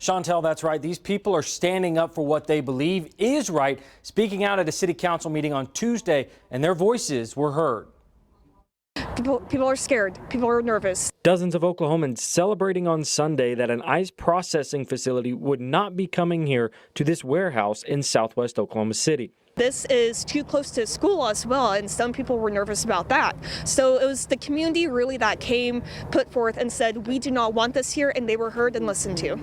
Chantel, that's right. These people are standing up for what they believe is right, speaking out at a city council meeting on Tuesday, and their voices were heard. People are scared. People are nervous. Dozens of Oklahomans celebrating on Sunday that an ICE processing facility would not be coming here to this warehouse in southwest Oklahoma City. This is too close to school as well, and some people were nervous about that. So it was the community really that put forth and said, we do not want this here, and they were heard and listened to.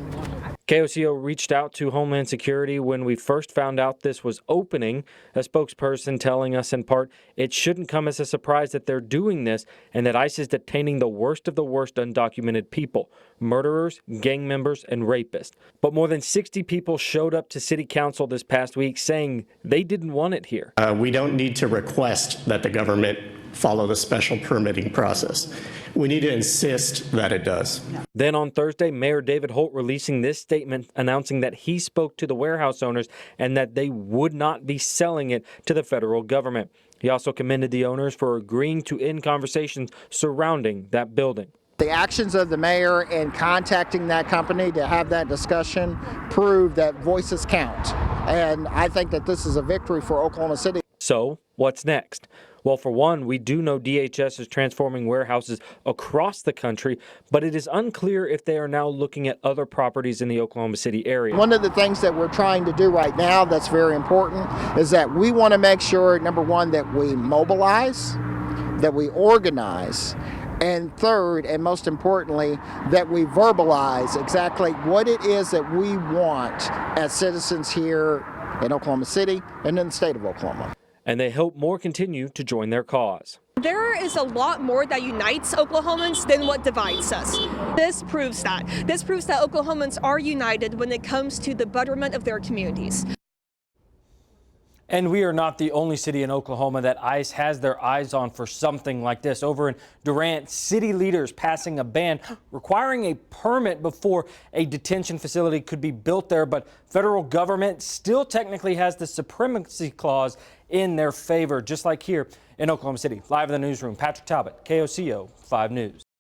KOCO reached out to Homeland Security when we first found out this was opening, a spokesperson telling us in part it shouldn't come as a surprise that they're doing this and that ICE is detaining the worst of the worst undocumented people, murderers, gang members, and rapists. But more than 60 people showed up to City Council this past week saying they didn't want it here. We don't need to request that the government follow the special permitting process. We need to insist that it does. Then on Thursday, Mayor David Holt releasing this statement announcing that he spoke to the warehouse owners and that they would not be selling it to the federal government. He also commended the owners for agreeing to end conversations surrounding that building. The actions of the mayor in contacting that company to have that discussion prove that voices count. And I think that this is a victory for Oklahoma City. So what's next? Well, for one, we do know DHS is transforming warehouses across the country, but it is unclear if they are now looking at other properties in the Oklahoma City area. One of the things that we're trying to do right now that's very important is that we want to make sure, number one, that we mobilize, that we organize, and third, and most importantly, that we verbalize exactly what it is that we want as citizens here in Oklahoma City and in the state of Oklahoma. And they hope more continue to join their cause. There is a lot more that unites Oklahomans than what divides us. This proves that. This proves that Oklahomans are united when it comes to the betterment of their communities. And we are not the only city in Oklahoma that ICE has their eyes on for something like this. Over in Durant, city leaders passing a ban requiring a permit before a detention facility could be built there. But federal government still technically has the supremacy clause in their favor, just like here in Oklahoma City. Live in the newsroom, Patrick Talbot, KOCO 5 News.